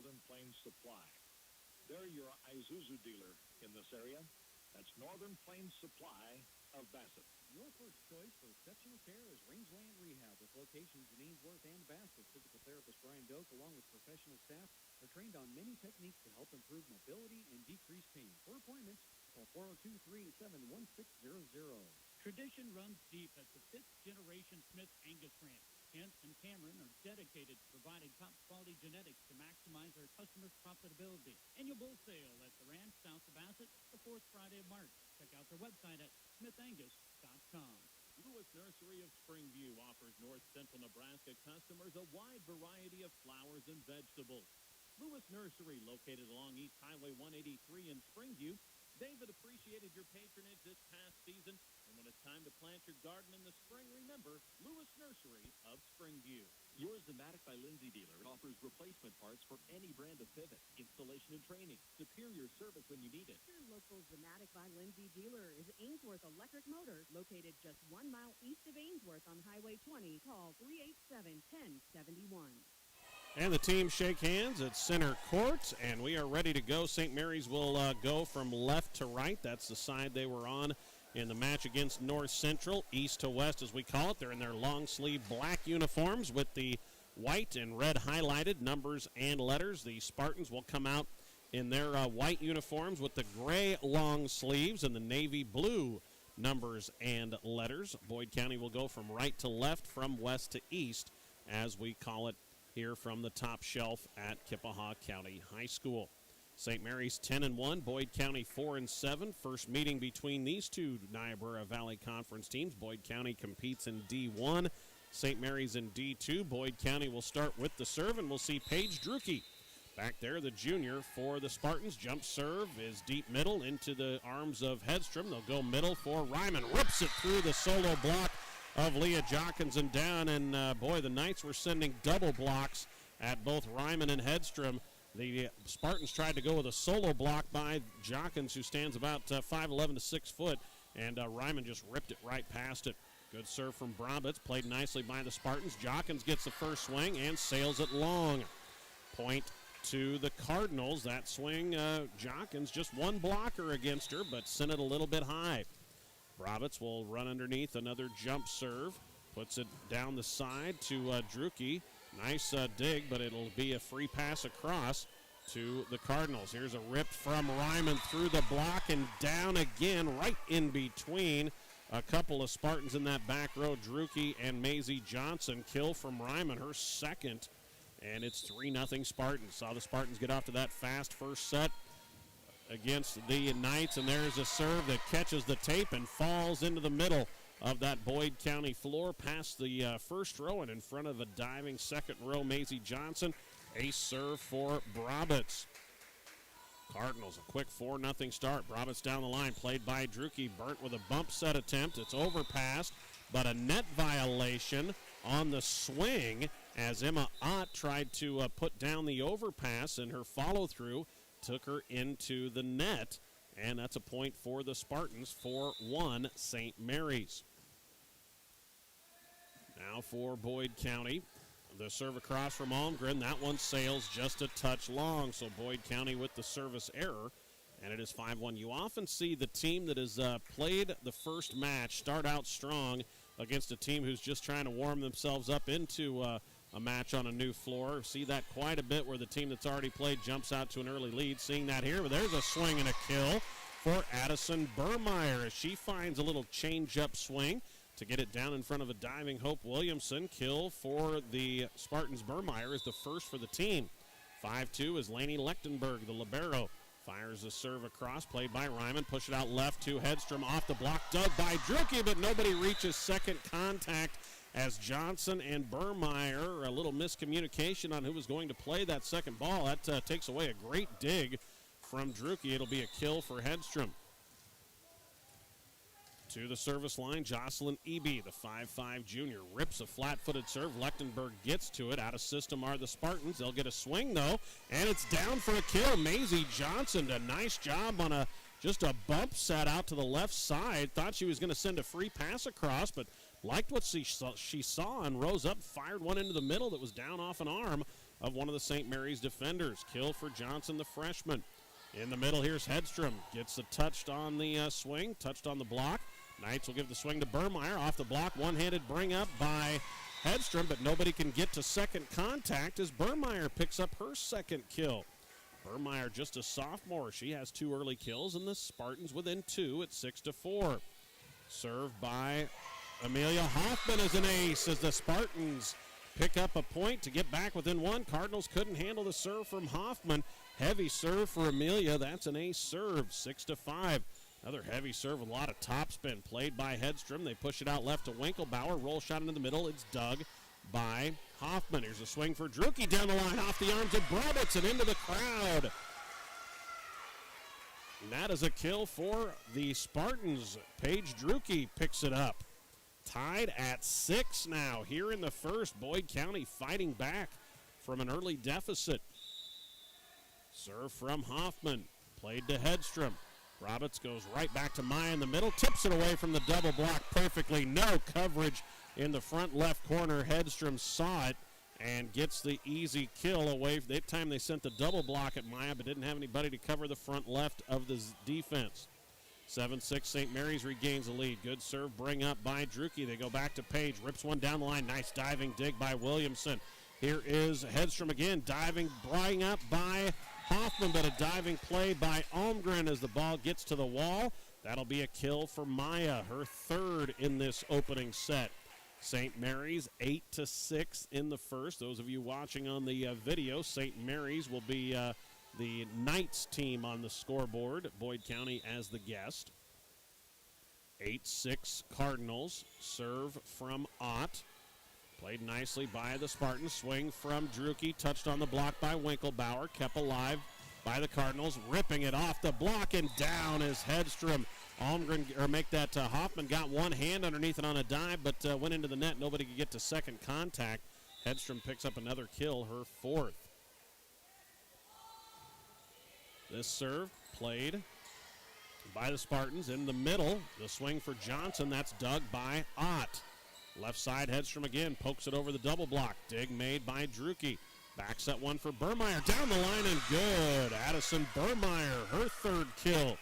Northern Plains Supply. They're your Isuzu dealer in this area. That's Northern Plains Supply of Bassett. Your first choice for exceptional care is Rangeland Rehab, with locations in Ainsworth and Bassett. Physical therapist Brian Doak, along with professional staff, are trained on many techniques to help improve mobility and decrease pain. For appointments, call 402-387-1600. Tradition runs deep at the fifth-generation Smith Angus Ranch. Kent and Cameron are dedicated to providing top-quality genetics to maximize their customers' profitability. Annual bull sale at the ranch south of Bassett the fourth Friday of March. Check out their website at smithangus.com. Lewis Nursery of Springview offers north central Nebraska customers a wide variety of flowers and vegetables. Lewis Nursery, located along East Highway 183 in Springview. David appreciated your patronage this past season, and when it's time to plant your garden in the spring, remember Lewis Nursery of Springview. Yours Zematic by Lindsay dealer offers replacement parts for any brand of pivot, installation and training, superior service when you need it. Your local Zematic by Lindsay dealer is Ainsworth Electric Motors, located just 1 mile east of Ainsworth on Highway 20. Call 387-1071. And the teams shake hands at center court, and we are ready to go. St. Mary's will go from left to right. That's the side they were on in the match against North Central, east to west as we call it. They're in their long-sleeve black uniforms with the white and red highlighted numbers and letters. The Spartans will come out in their white uniforms with the gray long sleeves and the navy blue numbers and letters. Boyd County will go from right to left, from west to east, as we call it here from the top shelf at Kippahaw County High School. St. Mary's 10-1, Boyd County 4-7. First meeting between these two Niobrara Valley Conference teams. Boyd County competes in D1, St. Mary's in D2. Boyd County will start with the serve, and we'll see Paige Drucke back there, the junior for the Spartans. Jump serve is deep middle into the arms of Hedstrom. They'll go middle for Ryman. Rips it through the solo block of Leah Jockins and down, and boy, the Knights were sending double blocks at both Ryman and Hedstrom. The Spartans tried to go with a solo block by Jockins, who stands about 5'11" to 6 foot, and Ryman just ripped it right past it. Good serve from Brabitz, played nicely by the Spartans. Jockins gets the first swing and sails it long. Point to the Cardinals. That swing, Jockins just one blocker against her, but sent it a little bit high. Brabitz will run underneath, another jump serve. Puts it down the side to Drucke. Nice dig, but it'll be a free pass across to the Cardinals. Here's a rip from Ryman through the block and down again, right in between a couple of Spartans in that back row. Drucke and Maisie Johnson. Kill from Ryman, her second, and it's 3-0 Spartans. Saw the Spartans get off to that fast first set against the Knights, and there's a serve that catches the tape and falls into the middle of that Boyd County floor past the first row and in front of a diving second row, Maisie Johnson. Ace serve for Brabitz. Cardinals, a quick 4-0 start. Brabitz down the line, played by Drucke. Burnt with a bump set attempt. It's overpassed, but a net violation on the swing as Emma Ott tried to put down the overpass, and her follow-through took her into the net, and that's a point for the Spartans. 4-1 St. Mary's. Now for Boyd County, the serve across from Almgren. That one sails just a touch long, so Boyd County with the service error, and it is 5-1. You often see the team that has played the first match start out strong against a team who's just trying to warm themselves up into a match on a new floor. See that quite a bit where the team that's already played jumps out to an early lead. Seeing that here, but there's a swing and a kill for Addison Burmeyer as she finds a little change-up swing to get it down in front of a diving Hope Williamson. Kill for the Spartans. Burmeyer is the first for the team. 5-2 is Lainey Lechtenberg, the libero. Fires a serve across, played by Ryman. Push it out left to Hedstrom, off the block, dug by Drucke, but nobody reaches second contact as Johnson and Burmeyer, a little miscommunication on who was going to play that second ball. That takes away a great dig from Drucke. It'll be a kill for Hedstrom. To the service line, Jocelyn Eby, the 5'5 junior, rips a flat-footed serve. Lechtenberg gets to it. Out of system are the Spartans. They'll get a swing, though, and it's down for a kill. Maisie Johnson did a nice job on just a bump set out to the left side. Thought she was going to send a free pass across, but liked what she saw and rose up, fired one into the middle that was down off an arm of one of the St. Mary's defenders. Kill for Johnson, the freshman. In the middle, here's Hedstrom. Gets the touched on the swing, touched on the block. Knights will give the swing to Burmeyer. Off the block, one-handed bring up by Hedstrom, but nobody can get to second contact as Burmeyer picks up her second kill. Burmeyer, just a sophomore. She has 2 early kills, and the Spartans within 2 at 6-4. Served by Amelia Hoffman as an ace as the Spartans pick up a point to get back within 1. Cardinals couldn't handle the serve from Hoffman. Heavy serve for Amelia. That's an ace serve, 6-5. Another heavy serve with a lot of topspin played by Hedstrom. They push it out left to Winkelbauer. Roll shot into the middle. It's dug by Hoffman. Here's a swing for Drucke down the line off the arms of Brabitz and into the crowd. And that is a kill for the Spartans. Paige Drucke picks it up. Tied at 6 now here in the first. Boyd County fighting back from an early deficit. Serve from Hoffman. Played to Hedstrom. Brabitz goes right back to Maya in the middle. Tips it away from the double block perfectly. No coverage in the front left corner. Hedstrom saw it and gets the easy kill away. That time they sent the double block at Maya, but didn't have anybody to cover the front left of the defense. 7-6, St. Mary's regains the lead. Good serve, bring up by Drucke. They go back to Page. Rips one down the line. Nice diving dig by Williamson. Here is Hedstrom again. Diving, bring up by Hoffman, but a diving play by Almgren as the ball gets to the wall. That'll be a kill for Maya, her 3rd in this opening set. St. Mary's 8-6 in the first. Those of you watching on the video, St. Mary's will be the Knights team on the scoreboard. Boyd County as the guest. 8-6 Cardinals. Serve from Ott. Played nicely by the Spartans. Swing from Drucke. Touched on the block by Winkelbauer. Kept alive by the Cardinals. Ripping it off the block and down is Hedstrom. Almgren, Hoffman got one hand underneath it on a dive, but went into the net. Nobody could get to second contact. Hedstrom picks up another kill, her 4th. This serve played by the Spartans in the middle. The swing for Johnson. That's dug by Ott. Left side, Hedstrom again, pokes it over the double block. Dig made by Drucke. Back set one for Burmeyer. Down the line and good. Addison Burmeyer, her 3rd kill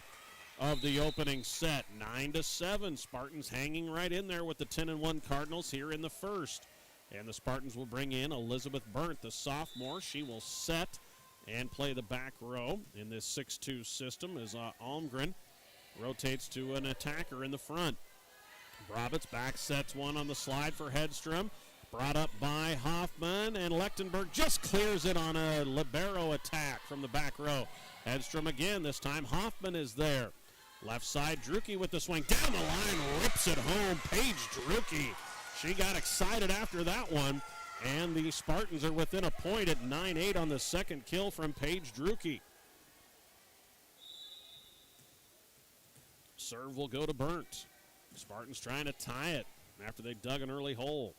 of the opening set. 9-7. Spartans hanging right in there with the 10-1 Cardinals here in the first. And the Spartans will bring in Elizabeth Burnt, the sophomore. She will set and play the back row in this 6-2 system as Almgren rotates to an attacker in the front. Brabitz back sets one on the slide for Hedstrom. Brought up by Hoffman, and Lechtenberg just clears it on a libero attack from the back row. Hedstrom again, this time Hoffman is there. Left side, Drucke with the swing. Down the line, rips it home. Paige Drucke. She got excited after that one, and the Spartans are within a point at 9-8 on the second kill from Paige Drucke. Serve will go to Burnt. Spartans trying to tie it after they dug an early hole.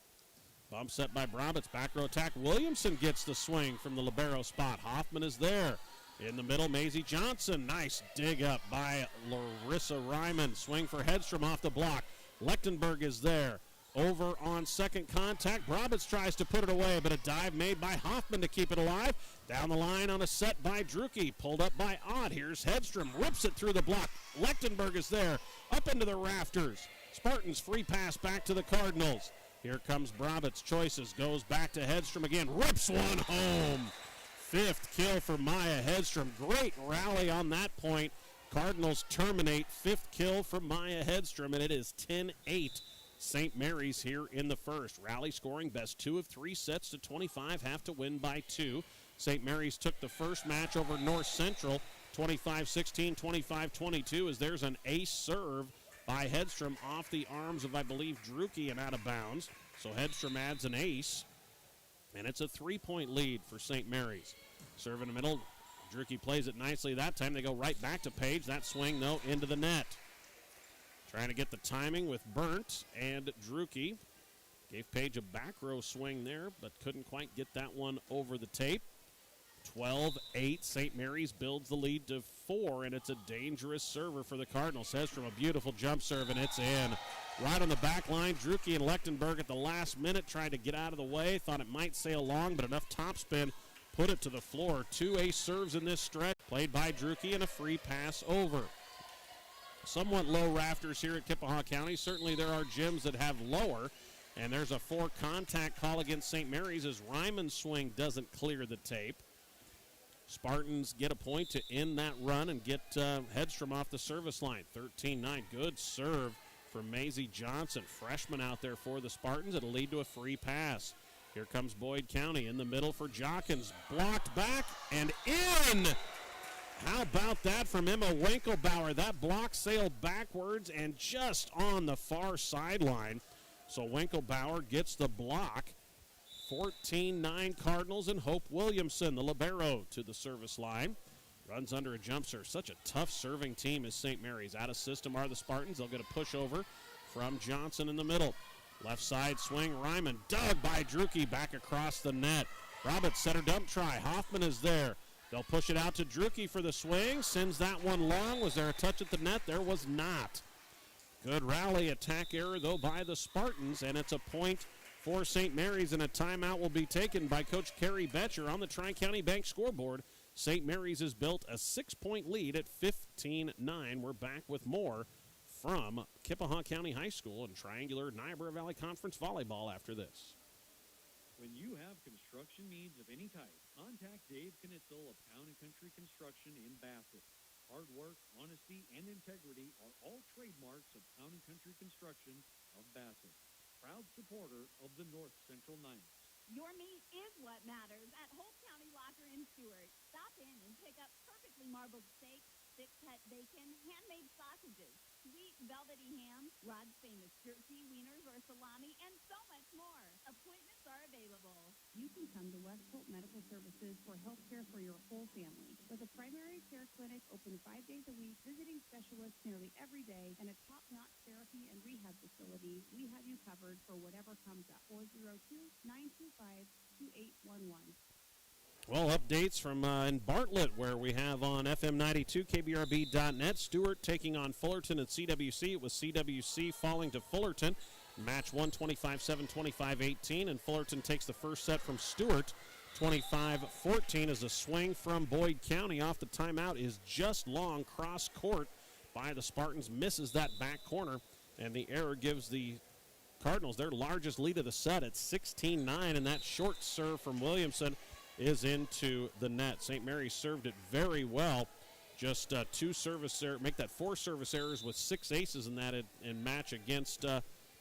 Bump set by Brabitz. Back row attack. Williamson gets the swing from the libero spot. Hoffman is there. In the middle, Maisie Johnson. Nice dig up by Larissa Ryman. Swing for Hedstrom off the block. Lechtenberg is there. Over on second contact. Brabitz tries to put it away, but a dive made by Hoffman to keep it alive. Down the line on a set by Drucke. Pulled up by Ott. Here's Hedstrom. Rips it through the block. Lechtenberg is there. Up into the rafters. Spartans free pass back to the Cardinals. Here comes Brabitz. Choices. Goes back to Hedstrom again. Rips one home. 5th kill for Maya Hedstrom. Great rally on that point. Cardinals terminate. 5th kill for Maya Hedstrom, and it is 10-8. St. Mary's here in the first. Rally scoring best 2 of 3 sets to 25. Have to win by 2. St. Mary's took the first match over North Central 25-16, 25-22 as there's an ace serve by Hedstrom off the arms of, I believe, Drucke and out of bounds. So Hedstrom adds an ace, and it's a 3-point lead for St. Mary's. Serve in the middle. Drucke plays it nicely that time. They go right back to Page. That swing, though, into the net. Trying to get the timing with Burnt and Drucke. Gave Page a back row swing there, but couldn't quite get that one over the tape. 12-8. St. Mary's builds the lead to 4, and it's a dangerous server for the Cardinals. Hedstrom, a beautiful jump serve, and it's in. Right on the back line, Drucke and Lechtenberg at the last minute tried to get out of the way. Thought it might sail long, but enough topspin put it to the floor. 2 ace serves in this stretch, played by Druki, and a free pass over. Somewhat low rafters here at Kippahaw County. Certainly there are gyms that have lower, and there's a 4 contact call against St. Mary's as Ryman's swing doesn't clear the tape. Spartans get a point to end that run and get Hedstrom off the service line. 13-9, good serve from Maisie Johnson, freshman out there for the Spartans. It'll lead to a free pass. Here comes Boyd County in the middle for Jockins. Blocked back and in. How about that from Emma Winkelbauer? That block sailed backwards and just on the far sideline. So Winkelbauer gets the block. 14-9 Cardinals, and Hope Williamson, the libero, to the service line. Runs under a jump serve. Such a tough serving team is St. Mary's. Out of system are the Spartans. They'll get a push over from Johnson in the middle. Left side swing, Ryman dug by Druki back across the net. Roberts set her dump try. Hoffman is there. They'll push it out to Druki for the swing. Sends that one long. Was there a touch at the net? There was not. Good rally attack error, though, by the Spartans, and it's a point for St. Mary's, and a timeout will be taken by Coach Carrie Betcher on the Tri-County Bank scoreboard. St. Mary's has built a 6-point lead at 15-9. We're back with more from Kippahaw County High School and Triangular Niobrara Valley Conference Volleyball after this. When you have construction needs of any type, contact Dave Knitzel of Town & Country Construction in Bassett. Hard work, honesty, and integrity are all trademarks of Town & Country Construction of Bassett. Proud supporter of the North Central Knights. Your meat is what matters at Holt County Locker in Stewart. Stop in and pick up perfectly marbled steaks, thick-cut bacon, handmade sausages, sweet velvety ham, Rod's famous jerky, wieners, or salami, and so much more. Appointments are available. You can come to West Holt Medical Services for health care for your whole family. With a primary care clinic open 5 days a week, visiting specialists nearly every day, and a top-notch therapy and rehab facility, we have you covered for whatever comes up. 402-925-2811. Well, updates from in Bartlett, where we have on FM 92, KBRB.net. Stewart taking on Fullerton at CWC. It was CWC falling to Fullerton. Match 1, 25-7, 25-18, and Fullerton takes the first set from Stewart, 25-14, as a swing from Boyd County off the timeout is just long cross court by the Spartans, misses that back corner, and the error gives the Cardinals their largest lead of the set at 16-9, and that short serve from Williamson is into the net. St. Mary's served it very well. Just 2 service errors, make that 4 service errors with 6 aces in that in match against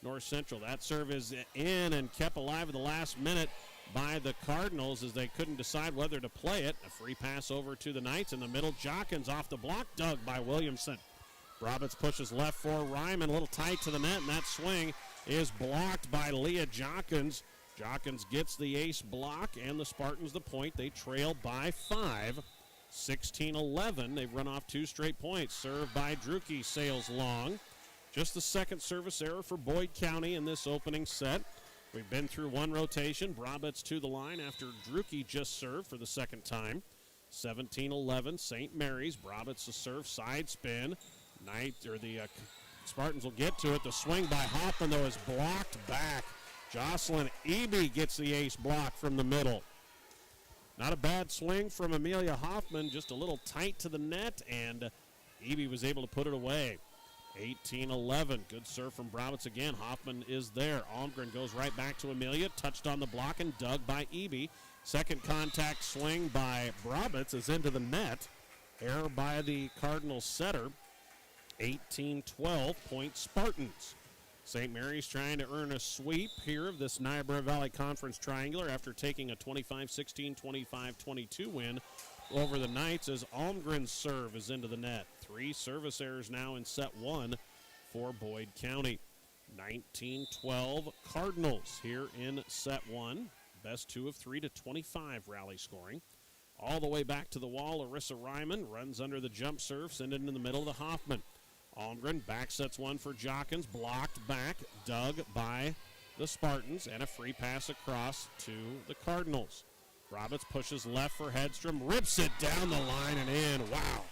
North Central. That serve is in and kept alive at the last minute by the Cardinals as they couldn't decide whether to play it. A free pass over to the Knights in the middle. Jockins off the block, dug by Williamson. Roberts pushes left for Ryman, a little tight to the net, and that swing is blocked by Leah Jockins. Jockins gets the ace block, and the Spartans the point. They trail by 5, 16-11. They've run off 2 straight points. Served by Druki, sails long. Just the second service error for Boyd County in this opening set. We've been through 1 rotation. Brabitz to the line after Druki just served for the second time. 17-11, St. Mary's. Brabitz to serve, side spin. The Spartans will get to it. The swing by Hoffman, though, is blocked back. Jocelyn Eby gets the ace block from the middle. Not a bad swing from Amelia Hoffman, just a little tight to the net, and Eby was able to put it away. 18-11, good serve from Brabitz again. Hoffman is there. Almgren goes right back to Amelia, touched on the block and dug by Eby. Second contact swing by Brabitz is into the net. Error by the Cardinals setter. 18-12, point Spartans. St. Mary's trying to earn a sweep here of this Niobrara Valley Conference Triangular after taking a 25-16, 25-22 win over the Knights as Almgren's serve is into the net. 3 service errors now in set 1 for Boyd County. 19-12 Cardinals here in set 1. Best 2 of 3 to 25 rally scoring. All the way back to the wall, Larissa Ryman runs under the jump serve, send it into the middle to Hoffman. Almgren back sets one for Jockins, blocked back, dug by the Spartans, and a free pass across to the Cardinals. Roberts pushes left for Hedstrom, rips it down the line and in. Wow.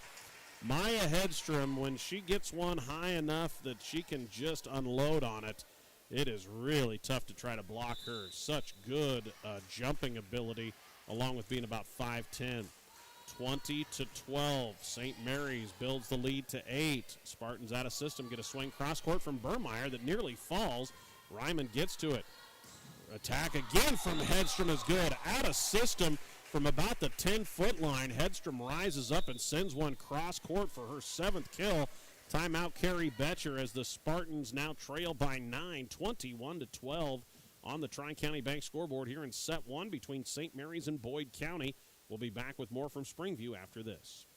Maya Hedstrom, when she gets one high enough that she can just unload on it, it is really tough to try to block her. Such good jumping ability along with being about 5'10". 20-12. St. Mary's builds the lead to 8. Spartans out of system get a swing cross court from Burmeyer that nearly falls. Ryman gets to it. Attack again from Hedstrom is good. Out of system from about the 10-foot line. Hedstrom rises up and sends one cross court for her 7th kill. Timeout Carrie Betcher as the Spartans now trail by 9, 21-12 on the Tri-County Bank scoreboard here in set 1 between St. Mary's and Boyd County. We'll be back with more from Springview after this.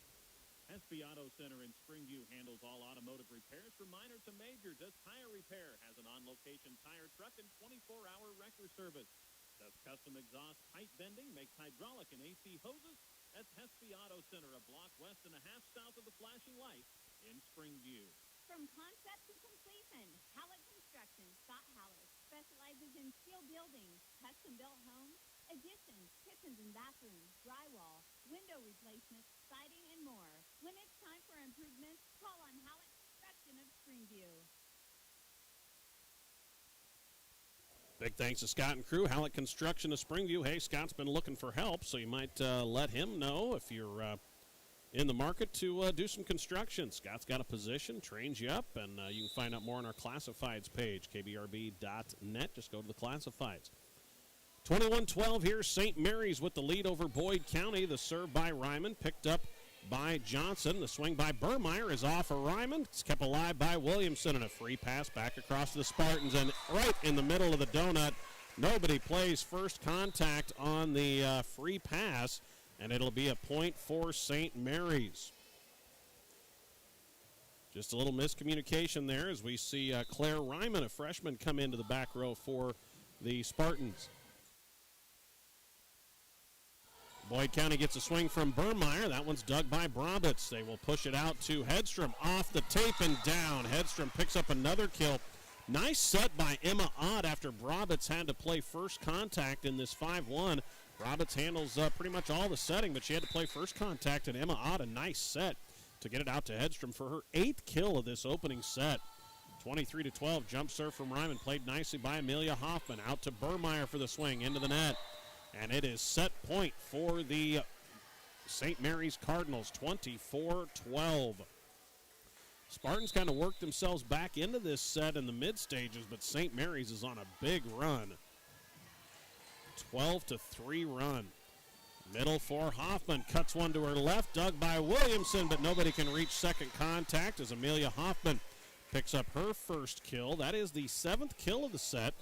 SB Auto Center in Springview handles all automotive repairs from minor to major. Does tire repair, has an on-location tire truck and 24-hour wrecker service. Does custom exhaust pipe bending, makes hydraulic and AC hoses. That's SB Auto Center, a block west and a half south of the flashing light in Springview. From concept to completion, Hallett Construction, Scott Hallett, specializes in steel buildings, custom-built homes, additions, kitchens and bathrooms, drywall, window replacements, siding, and more. When it's time for improvements, call on Hallett Construction of Springview. Big thanks to Scott and crew. Hallett Construction of Springview. Hey, Scott's been looking for help, so you might let him know if you're in the market to do some construction. Scott's got a position, trains you up, and you can find out more on our classifieds page, kbrb.net. Just go to the classifieds. 21-12 here, St. Mary's with the lead over Boyd County. The serve by Ryman, picked up by Johnson. The swing by Burmeyer is off of Ryman. It's kept alive by Williamson, and a free pass back across to the Spartans. And right in the middle of the donut, nobody plays first contact on the free pass, and it'll be a point for St. Mary's. Just a little miscommunication there as we see Claire Ryman, a freshman, come into the back row for the Spartans. Boyd County gets a swing from Burmeyer. That one's dug by Brobitz. They will push it out to Hedstrom. Off the tape and down. Hedstrom picks up another kill. Nice set by Emma Ott after Brobitz had to play first contact in this 5-1. Brobitz handles pretty much all the setting, but she had to play first contact, and Emma Ott a nice set to get it out to Hedstrom for her 8th kill of this opening set. 23-12, jump serve from Ryman, played nicely by Amelia Hoffman. Out to Burmeyer for the swing, into the net. And it is set point for the St. Mary's Cardinals, 24-12. Spartans kind of worked themselves back into this set in the mid stages, but St. Mary's is on a big run. 12-3 run. Middle for Hoffman, cuts one to her left, dug by Williamson, but nobody can reach second contact as Amelia Hoffman picks up her first kill. That is the 7th kill of the set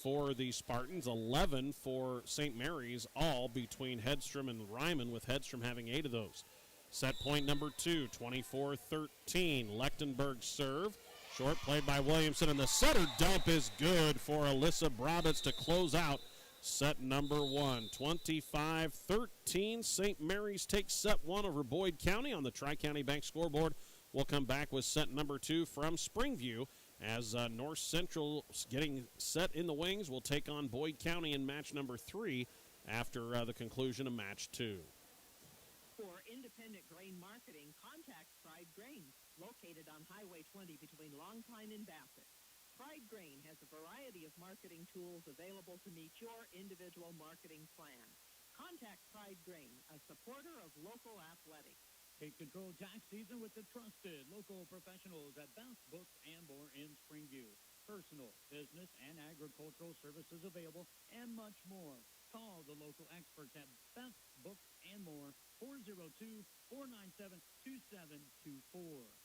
for the Spartans, 11 for St. Mary's, all between Hedstrom and Ryman, with Hedstrom having 8 of those. Set point number 2, 24-13. Lechtenberg serve. Short played by Williamson, and the setter dump is good for Alyssa Brobitz to close out set number 1. 25-13. St. Mary's takes set 1 over Boyd County on the Tri-County Bank scoreboard. We'll come back with set number 2 from Springview as North Central getting set in the wings will take on Boyd County in match number 3 after the conclusion of match 2. For independent grain marketing, contact Pride Grain, located on Highway 20 between Long Pine and Bassett. Pride Grain has a variety of marketing tools available to meet your individual marketing plan. Contact Pride Grain, a supporter of local athletics. Take control tax season with the trusted local professionals at Best Books and More in Springview. Personal, business, and agricultural services available, and much more. Call the local experts at Best Books and More, 402-497-2724.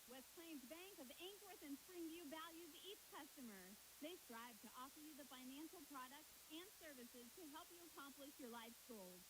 West Plains Bank of Ainsworth and Springview values each customer. They strive to offer you the financial products and services to help you accomplish your life's goals.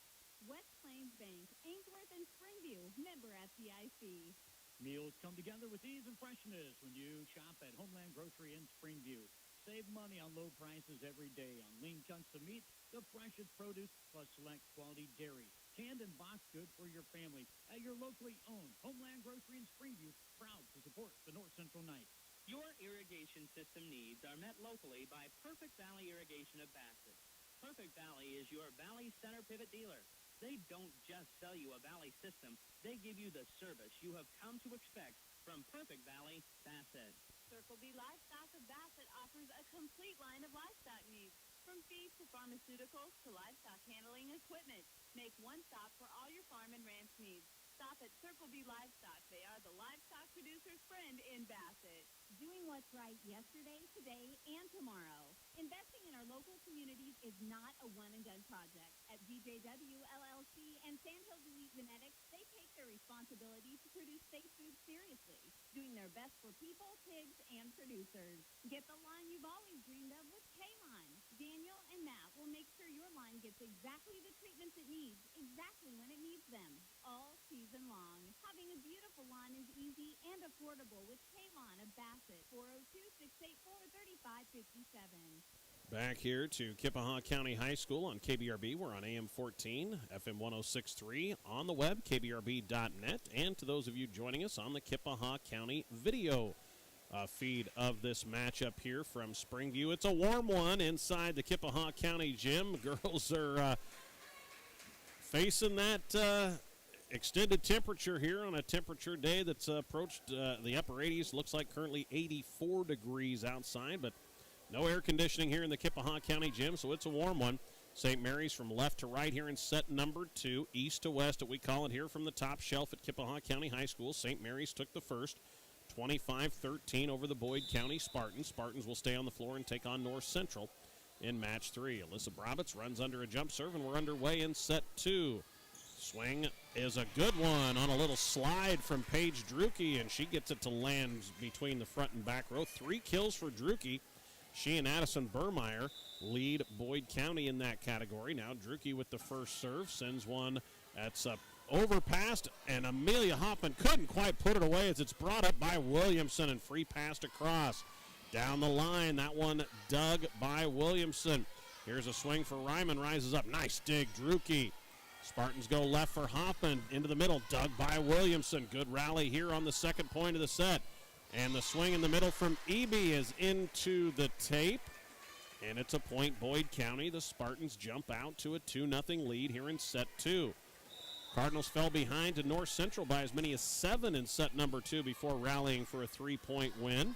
West Plains Bank, Ainsworth and Springview, member FDIC. Meals come together with ease and freshness when you shop at Homeland Grocery in Springview. Save money on low prices every day on lean chunks of meat, the freshest produce, plus select quality dairy. Canned and boxed goods for your family at your locally owned Homeland Grocery in Springview, proud to support the North Central Knights. Your irrigation system needs are met locally by Perfect Valley Irrigation of Bassett. Perfect Valley is your Valley Center Pivot dealer. They don't just sell you a Valley system. They give you the service you have come to expect from Perfect Valley Bassett. Circle B Livestock of Bassett offers a complete line of livestock needs, from feed to pharmaceuticals to livestock handling equipment. Make one stop for all your farm and ranch needs. Stop at Circle B Livestock. They are the livestock producer's friend in Bassett. Doing what's right yesterday, today, and tomorrow. Investing in our local communities is not a one-and-done project. At DJW, LLC, and Sandhills Elite Genetics, they take their responsibility to produce safe food seriously, doing their best for people, pigs, and producers. Get the line you've always dreamed of with K-Line. Daniel and Matt will make sure your line gets exactly the treatments it needs, exactly when it needs them, all season long. Having a beautiful lawn is easy and affordable with K-Lawn of Bassett, 402-684-3557. Back here to Kippahaw County High School on KBRB. We're on AM 14, FM 106.3, on the web, kbrb.net, and to those of you joining us on the Kippahaw County video feed of this matchup here from Springview. It's a warm one inside the Kippahaw County gym. Girls are facing that extended temperature here on a temperature day that's approached the upper 80s. Looks like currently 84 degrees outside, but no air conditioning here in the Kippahaw County gym, so it's a warm one. St. Mary's from left to right here in set number 2, east to west, that we call it here from the top shelf at Kippahaw County High School. St. Mary's took the first, 25-13 over the Boyd County Spartans. Spartans will stay on the floor and take on North Central in match 3. Alyssa Brabitz runs under a jump serve, and we're underway in set 2. Swing is a good one on a little slide from Paige Drucke, and she gets it to land between the front and back row. 3 kills for Drucke. She and Addison Burmeyer lead Boyd County in that category. Now Drucke with the first serve sends one that's overpassed, and Amelia Hoffman couldn't quite put it away as it's brought up by Williamson and free passed across. Down the line, that one dug by Williamson. Here's a swing for Ryman, rises up. Nice dig, Drucke. Spartans go left for Hoffman, into the middle, dug by Williamson. Good rally here on the second point of the set. And the swing in the middle from Eby is into the tape. And it's a point, Boyd County. The Spartans jump out to a 2-0 lead here in set 2. Cardinals fell behind to North Central by as many as 7 in set number 2 before rallying for a 3-point win.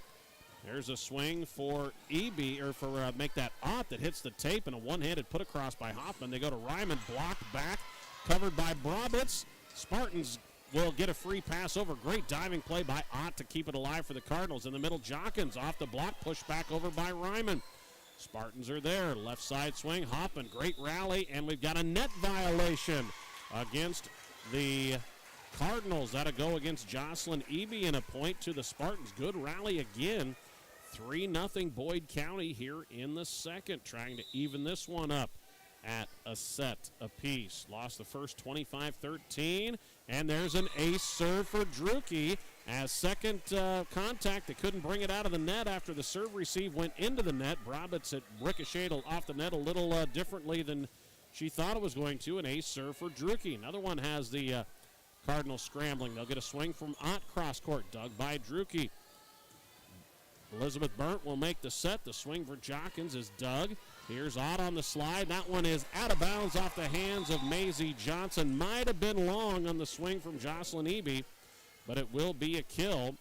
There's a swing for Eby, or for make that Ott that hits the tape, and a one-handed put across by Hoffman. They go to Ryman, blocked back, covered by Brabitz. Spartans will get a free pass over. Great diving play by Ott to keep it alive for the Cardinals. In the middle, Jockins off the block, pushed back over by Ryman. Spartans are there. Left side swing, Hoffman, great rally, and we've got a net violation against the Cardinals. That'll go against Jocelyn Eby, and a point to the Spartans. Good rally again. 3-0 Boyd County here in the second, trying to even this one up at a set apiece. Lost the first 25-13, and there's an ace serve for Drucke as second contact. They couldn't bring it out of the net after the serve receive went into the net. Brabitz had ricocheted off the net a little differently than she thought it was going to. An ace serve for Drucke. Another one has the Cardinals scrambling. They'll get a swing from Ott cross court, dug by Drucke. Elizabeth Burnt will make the set. The swing for Jockins is dug. Here's Ott on the slide. That one is out of bounds off the hands of Maisie Johnson. Might have been long on the swing from Jocelyn Eby, but it will be a kill.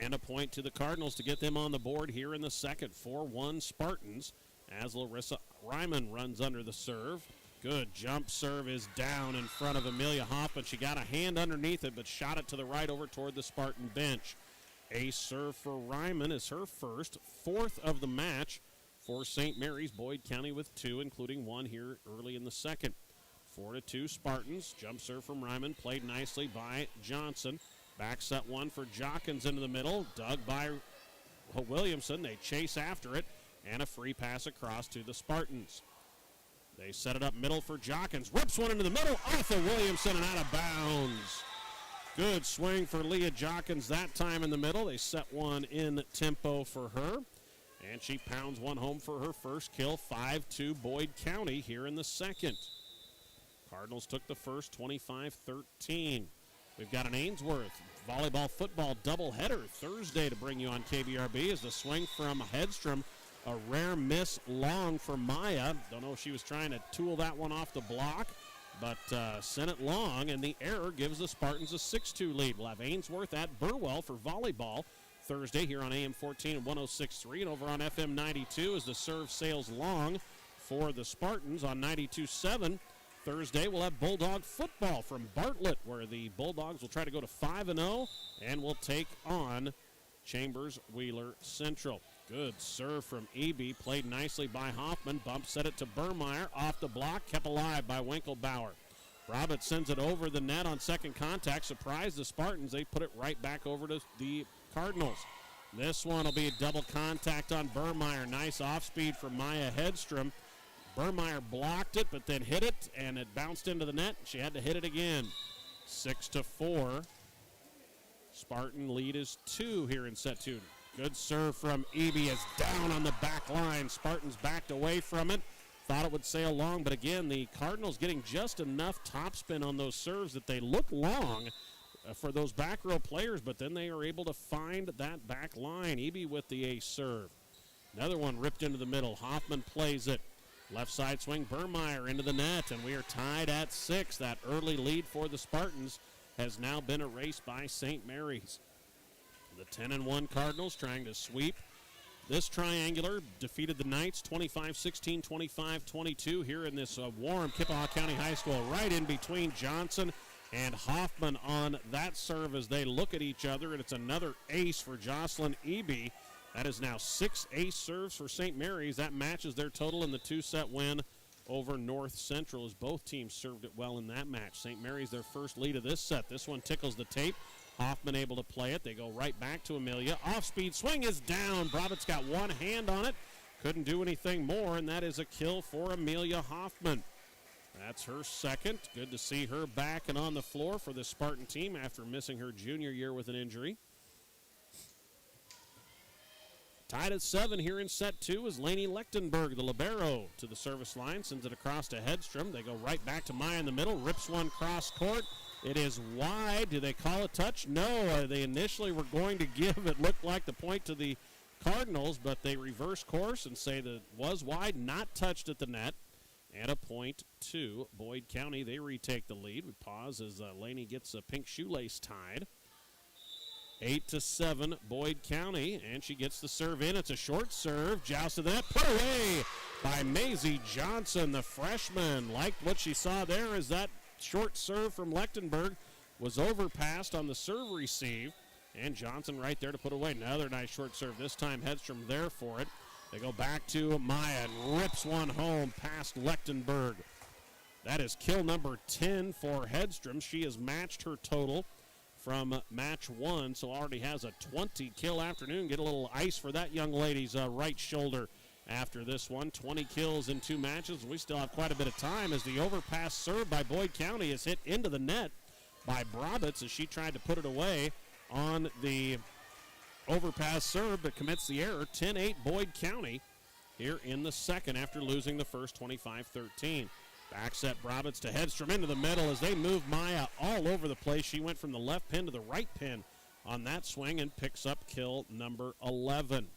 And a point to the Cardinals to get them on the board here in the second. 4-1 Spartans as Larissa Ryman runs under the serve. Good jump serve is down in front of Amelia Hoffman. She got a hand underneath it, but shot it to the right over toward the Spartan bench. Ace serve for Ryman is her first, 4th of the match for St. Mary's. Boyd County with 2, including 1 here early in the second. 4-2 Spartans. Jump serve from Ryman, played nicely by Johnson. Back set one for Jockins into the middle, dug by Williamson. They chase after it, and a free pass across to the Spartans. They set it up middle for Jockins. Rips one into the middle, off of Williamson and out of bounds. Good swing for Leah Jockins that time in the middle. They set one in tempo for her, and she pounds one home for her first kill. 5-2 Boyd County here in the second. Cardinals took the first, 25-13. We've got an Ainsworth volleyball football doubleheader Thursday to bring you on KBRB as the swing from Hedstrom. A rare miss long for Maya. Don't know if she was trying to tool that one off the block, but sent it long, and the error gives the Spartans a 6-2 lead. We'll have Ainsworth at Burwell for volleyball Thursday here on AM 14 and 106.3, and over on FM 92 as the serve sails long for the Spartans on 92.7. Thursday, we'll have Bulldog football from Bartlett, where the Bulldogs will try to go to 5-0 and will take on Chambers Wheeler Central. Good serve from Eby, played nicely by Hoffman. Bump set it to Burmeyer, off the block, kept alive by Winkelbauer. Roberts sends it over the net on second contact. Surprised the Spartans. They put it right back over to the Cardinals. This one will be a double contact on Burmeyer. Nice off-speed from Maya Hedstrom. Burmeyer blocked it, but then hit it, and it bounced into the net. She had to hit it again. 6-4. Spartan lead is 2 here in set 2. Good serve from Eby is down on the back line. Spartans backed away from it. Thought it would sail long, but again, the Cardinals getting just enough topspin on those serves that they look long for those back row players, but then they are able to find that back line. Eby with the ace serve. Another one ripped into the middle. Hoffman plays it. Left side swing, Burmeyer into the net, and we are tied at 6. That early lead for the Spartans has now been erased by St. Mary's. The 10-1 Cardinals trying to sweep this triangular, defeated the Knights 25-16, 25-22 here in this warm Kippahaw County High School, right in between Johnson and Hoffman on that serve as they look at each other, and it's another ace for Jocelyn Eby. That is now 6 ace serves for St. Mary's. That matches their total in the 2-set win over North Central, as both teams served it well in that match. St. Mary's their first lead of this set. This one tickles the tape. Hoffman able to play it. They go right back to Amelia. Off-speed swing is down. Brabant's got one hand on it. Couldn't do anything more, and that is a kill for Amelia Hoffman. That's her second. Good to see her back and on the floor for the Spartan team after missing her junior year with an injury. Tied at 7 here in set 2 is Lainey Lechtenberg, the libero, to the service line. Sends it across to Hedstrom. They go right back to Maya in the middle. Rips one cross court. It is wide. Do they call a touch? No. They initially were going to give, it looked like, the point to the Cardinals, but they reverse course and say that it was wide, not touched at the net. And a point to Boyd County. They retake the lead. We pause as Laney gets a pink shoelace tied. 8-7, Boyd County, and she gets the serve in. It's a short serve. Jousted that, put away by Maisie Johnson, the freshman. Liked what she saw there as that short serve from Lechtenberg was overpassed on the serve receive, and Johnson right there to put away. Another nice short serve. This time Hedstrom there for it. They go back to Maya and rips one home past Lechtenberg. That is kill number 10 for Hedstrom. She has matched her total from match 1, so already has a 20-kill afternoon. Get a little ice for that young lady's right shoulder after this one. 20 kills in 2 matches. We still have quite a bit of time as the overpass serve by Boyd County is hit into the net by Brabitz as she tried to put it away on the overpass serve, but commits the error. 10-8 Boyd County here in the second after losing the first 25-13. Back set Brabitz to Hedstrom into the middle as they move Maya all over the place. She went from the left pin to the right pin on that swing and picks up kill number 11.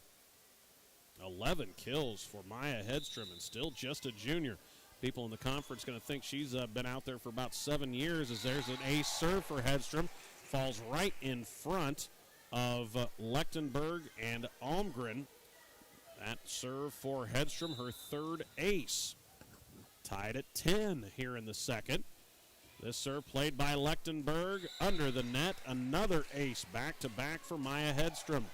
11 kills for Maya Hedstrom, and still just a junior. People in the conference going to think she's been out there for about 7 years, as there's an ace serve for Hedstrom. Falls right in front of Lechtenberg and Almgren. That serve for Hedstrom, her third ace. Tied at 10 here in the second. This serve played by Lechtenberg under the net. Another ace back-to-back for Maya Hedstrom.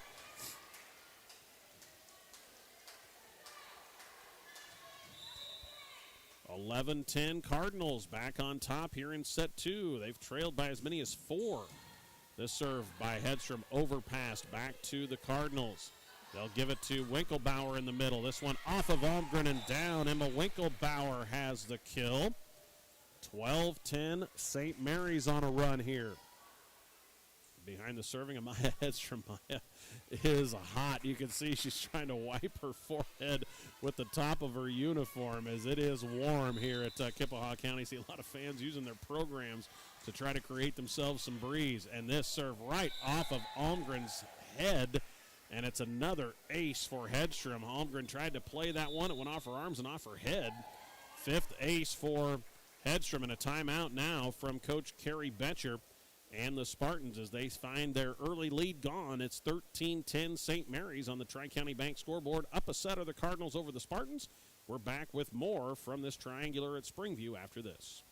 11-10 Cardinals back on top here in set 2. They've trailed by as many as 4. This serve by Hedstrom overpassed back to the Cardinals. They'll give it to Winkelbauer in the middle. This one off of Almgren and down. Emma Winkelbauer has the kill. 12-10, St. Mary's on a run here. Behind the serving of Maya Hedstrom. Maya is hot. You can see she's trying to wipe her forehead with the top of her uniform as it is warm here at Kippahaw County. See a lot of fans using their programs to try to create themselves some breeze. And this serve right off of Almgren's head. And it's another ace for Hedstrom. Almgren tried to play that one. It went off her arms and off her head. 5th ace for Hedstrom, and a timeout now from Coach Carrie Betcher and the Spartans as they find their early lead gone. It's 13-10 St. Mary's on the Tri-County Bank scoreboard. Up a set of the Cardinals over the Spartans. We're back with more from this triangular at Springview after this.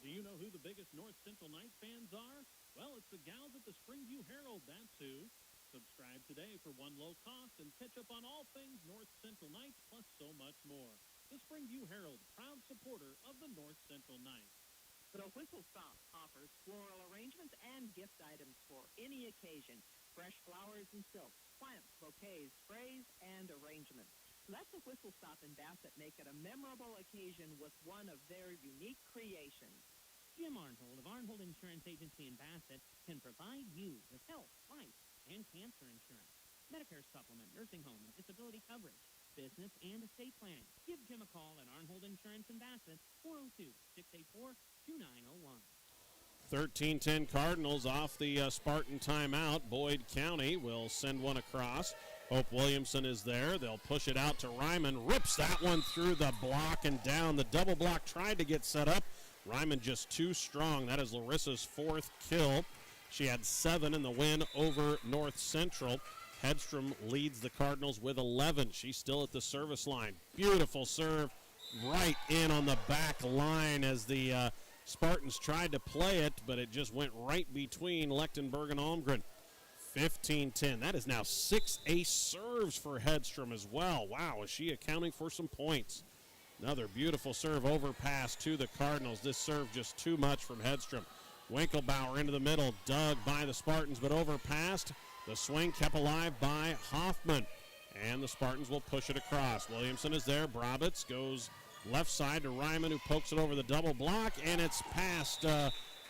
Do you know who the biggest North Central Knights fans are? Well, it's the gals at the Springview Herald, that's who. Subscribe today for one low cost and catch up on all things North Central Knights, plus so much more. The Springview Herald, proud supporter of the North Central Knights. The Whistle Stop offers floral arrangements and gift items for any occasion. Fresh flowers and silk, plants, bouquets, sprays, and arrangements. Let the Whistle Stop in Bassett make it a memorable occasion with one of their unique creations. Jim Arnhold of Arnhold Insurance Agency in Bassett can provide you with health, life, and cancer insurance, Medicare supplement, nursing home, and disability coverage, business and estate planning. Give Jim a call at Arnhold Insurance in Bassett, 402-684-2901. 13-10 Cardinals off the Spartan timeout. Boyd County will send one across. Hope Williamson is there. They'll push it out to Ryman. Rips that one through the block and down. The double block tried to get set up. Ryman just too strong. That is Larissa's fourth kill. She had 7 in the win over North Central. Hedstrom leads the Cardinals with 11. She's still at the service line. Beautiful serve right in on the back line as the Spartans tried to play it, but it just went right between Lechtenberg and Almgren. 15-10. That is now 6 ace serves for Hedstrom as well. Wow, is she accounting for some points? Another beautiful serve overpass to the Cardinals. This serve just too much from Hedstrom. Winkelbauer into the middle, dug by the Spartans, but overpassed. The swing kept alive by Hoffman, and the Spartans will push it across. Williamson is there. Brabitz goes left side to Ryman, who pokes it over the double block, and it's past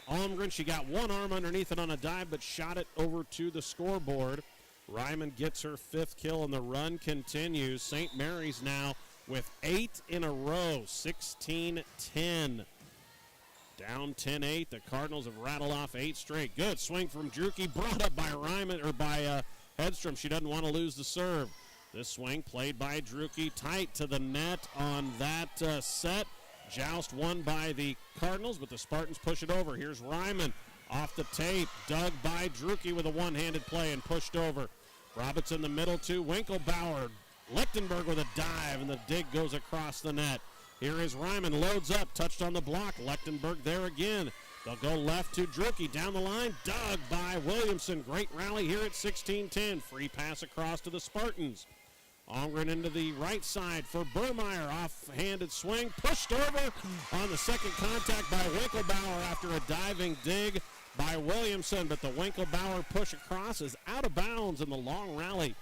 Almgren. She got one arm underneath it on a dive, but shot it over to the scoreboard. Ryman gets her 5th kill, and the run continues. St. Mary's now with 8 in a row, 16-10. Down 10-8. The Cardinals have rattled off 8 straight. Good swing from Drucke, brought up by Ryman or by Hedstrom. She doesn't want to lose the serve. This swing played by Drucke, tight to the net on that set. Joust won by the Cardinals, but the Spartans push it over. Here's Ryman off the tape, dug by Drucke with a one-handed play and pushed over. Roberts in the middle to Winkelbauer. Lechtenberg with a dive, and the dig goes across the net. Here is Ryman, loads up, touched on the block. Lechtenberg there again. They'll go left to Drucke, down the line, dug by Williamson. Great rally here at 16-10. Free pass across to the Spartans. Almgren into the right side for Burmeyer. Off-handed swing, pushed over on the second contact by Winkelbauer after a diving dig by Williamson. But the Winkelbauer push across is out of bounds, and the long rally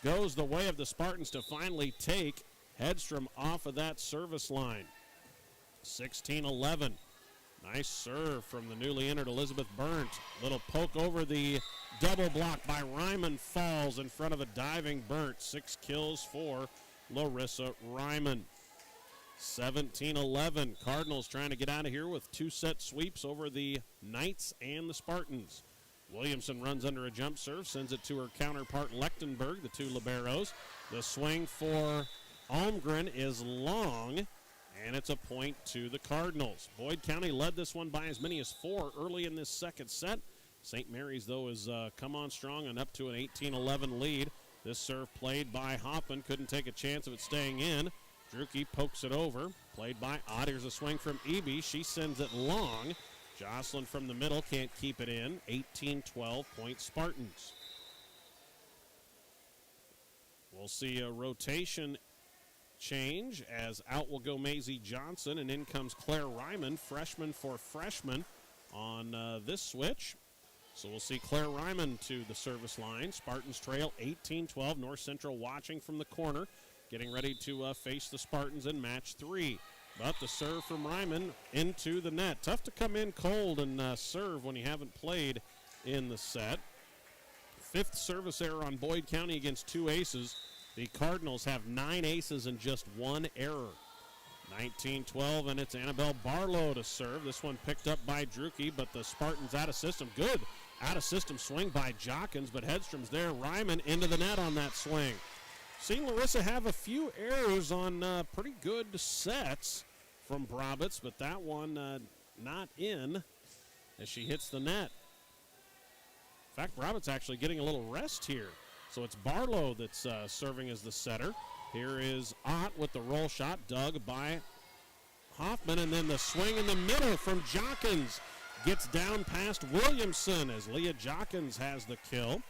goes the way of the Spartans to finally take Hedstrom off of that service line. 16-11. Nice serve from the newly entered Elizabeth Burnt. Little poke over the double block by Ryman, falls in front of a diving Burnt. 6 kills for Larissa Ryman. 17-11. Cardinals trying to get out of here with 2 set sweeps over the Knights and the Spartans. Williamson runs under a jump serve, sends it to her counterpart Lechtenberg, the 2 liberos. The swing for Almgren is long, and it's a point to the Cardinals. Boyd County led this one by as many as 4 early in this second set. St. Mary's, though, has come on strong and up to an 18-11 lead. This serve played by Hoffman, couldn't take a chance of it staying in. Drucke pokes it over, played by Ott. Here's a swing from Eby. She sends it long. Jocelyn from the middle can't keep it in. 18-12 point Spartans. We'll see a rotation change as out will go Maisie Johnson and in comes Claire Ryman, freshman for freshman on this switch. So we'll see Claire Ryman to the service line. Spartans trail 18-12. North Central watching from the corner, getting ready to face the Spartans in match 3. But the serve from Ryman into the net. Tough to come in cold and serve when you haven't played in the set. 5th service error on Boyd County against 2 aces. The Cardinals have 9 aces and just 1 error. 19-12, and it's Annabelle Barlow to serve. This one picked up by Drucke, but the Spartans out of system. Good out of system swing by Jockins, but Hedstrom's there. Ryman into the net on that swing. Seen Larissa have a few errors on pretty good sets from Brabitz, but that one not in as she hits the net. In fact, Brabitz actually getting a little rest here. So it's Barlow that's serving as the setter. Here is Ott with the roll shot, dug by Hoffman, and then the swing in the middle from Jockins. Gets down past Williamson as Leah Jockins has the kill.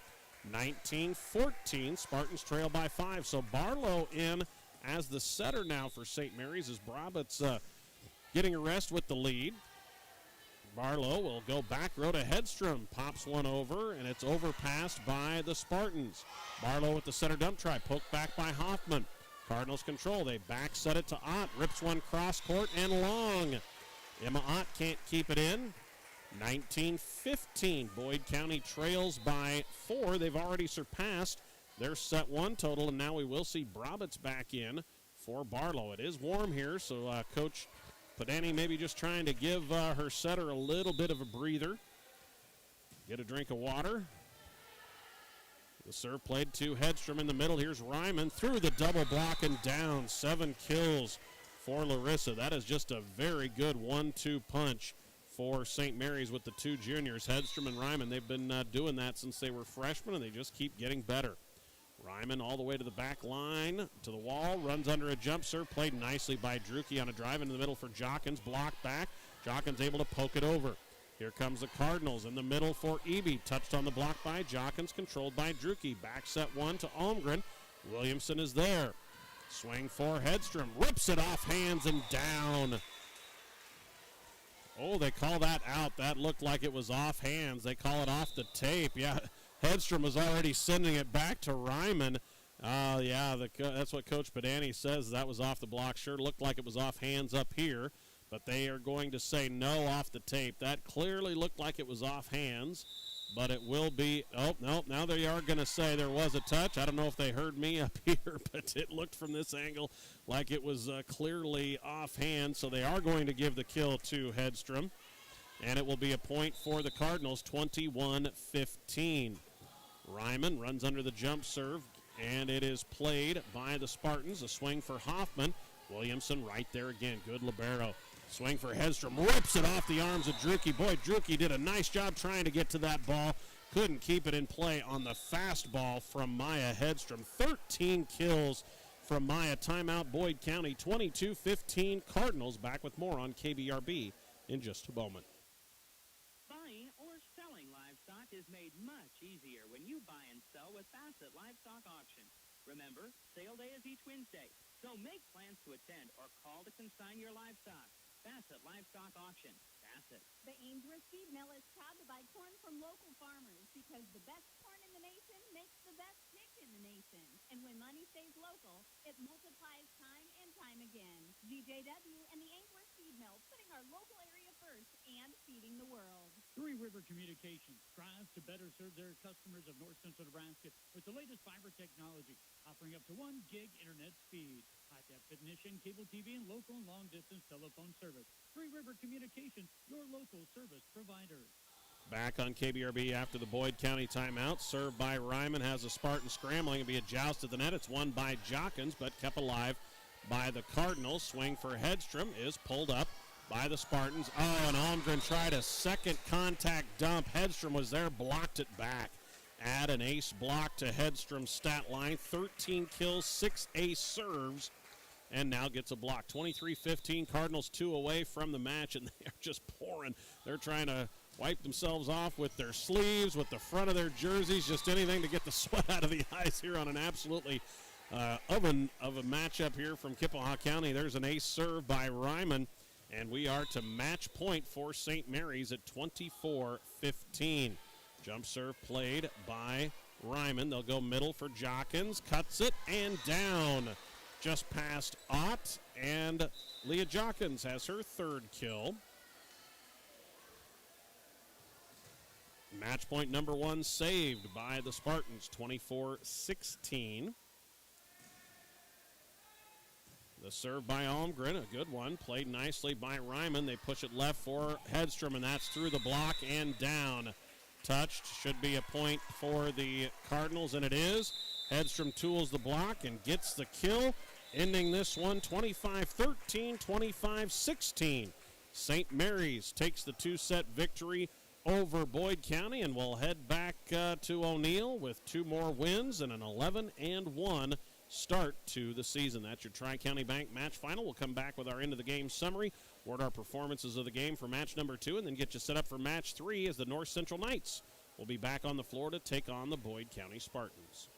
19-14, Spartans trail by 5. So Barlow in as the setter now for St. Mary's as Brabant's getting a rest with the lead. Barlow will go back row to Hedstrom, pops one over, and it's overpassed by the Spartans. Barlow with the center dump try, poked back by Hoffman. Cardinals control, they back set it to Ott, rips one cross court and long. Emma Ott can't keep it in. 19-15, Boyd County trails by 4. They've already surpassed their set 1 total, and now we will see Brabant's back in for Barlow. It is warm here, so Coach Padani maybe just trying to give her setter a little bit of a breather. Get a drink of water. The serve played to Hedstrom in the middle. Here's Ryman through the double block and down. 7 kills for Larissa. That is just a very good 1-2 punch for St. Mary's with the 2 juniors, Hedstrom and Ryman. They've been doing that since they were freshmen, and they just keep getting better. Ryman all the way to the back line, to the wall, runs under a jump serve, played nicely by Drucke on a drive into the middle for Jockins, blocked back. Jockins able to poke it over. Here comes the Cardinals in the middle for Eby, touched on the block by Jockins, controlled by Drucke. Back set 1 to Almgren. Williamson is there. Swing for Hedstrom, rips it off hands and down. Oh, they call that out. That looked like it was off hands. They call it off the tape. Yeah, Hedstrom was already sending it back to Ryman. That's what Coach Padani says. That was off the block. Sure looked like it was off hands up here, but they are going to say no off the tape. That clearly looked like it was off hands, but it will be. Oh, no, now they are going to say there was a touch. I don't know if they heard me up here, but it looked from this angle like it was clearly off hand, so they are going to give the kill to Hedstrom, and it will be a point for the Cardinals, 21-15. Ryman runs under the jump serve, and it is played by the Spartans. A swing for Hoffman. Williamson right there again. Good libero. Swing for Hedstrom. Rips it off the arms of Drucke. Boy, Drucke did a nice job trying to get to that ball. Couldn't keep it in play on the fastball from Maya Hedstrom. 13 kills from Maya. Timeout, Boyd County, 22-15. Cardinals back with more on KBRB in just a moment. Buying or selling livestock is made much easier when you buy and sell with Bassett Livestock Auction. Remember, sale day is each Wednesday, so make plans to attend or call to consign your livestock. Bassett Livestock Auction. Bassett. The Ainsworth Feed Mill is proud to buy corn from local farmers because the best corn in the nation makes the best pick in the nation. And when money stays local, it multiplies time and time again. GJW and the Ainsworth Feed Mill, putting our local area first and feeding the world. Three River Communications strives to better serve their customers of north central Nebraska with the latest fiber technology, offering up to 1 gig internet speed, high definition cable TV, and local and long distance telephone service. Three River Communications, your local service provider. Back on KBRB after the Boyd County timeout. Served by Ryman, has a Spartan scrambling. It'll be a joust at the net. It's won by Jockins, but kept alive by the Cardinals. Swing for Hedstrom is pulled up by the Spartans. Oh, and Almgren tried a second contact dump. Hedstrom was there, blocked it back. Add an ace block to Hedstrom's stat line. 13 kills, 6 ace serves, and now gets a block. 23-15, Cardinals 2 away from the match, and they're just pouring. They're trying to wipe themselves off with their sleeves, with the front of their jerseys, just anything to get the sweat out of the eyes here on an absolutely oven of a matchup here from Kippahaw County. There's an ace serve by Ryman, and we are to match point for St. Mary's at 24-15. Jump serve played by Ryman. They'll go middle for Jockins. Cuts it and down. Just past Ott, and Leah Jockins has her 3rd kill. Match point number 1 saved by the Spartans, 24-16. The serve by Almgren, a good one. Played nicely by Ryman. They push it left for Hedstrom, and that's through the block and down. Touched. Should be a point for the Cardinals, and it is. Hedstrom tools the block and gets the kill, ending this one 25-13, 25-16. St. Mary's takes the 2-set victory over Boyd County, and will head back to O'Neill with 2 more wins and an 11-1 start to the season. That's your Tri-County Bank match final. We'll come back with our end-of-the-game summary, award our performances of the game for match number 2, and then get you set up for match 3 as the North Central Knights will be back on the floor to take on the Boyd County Spartans.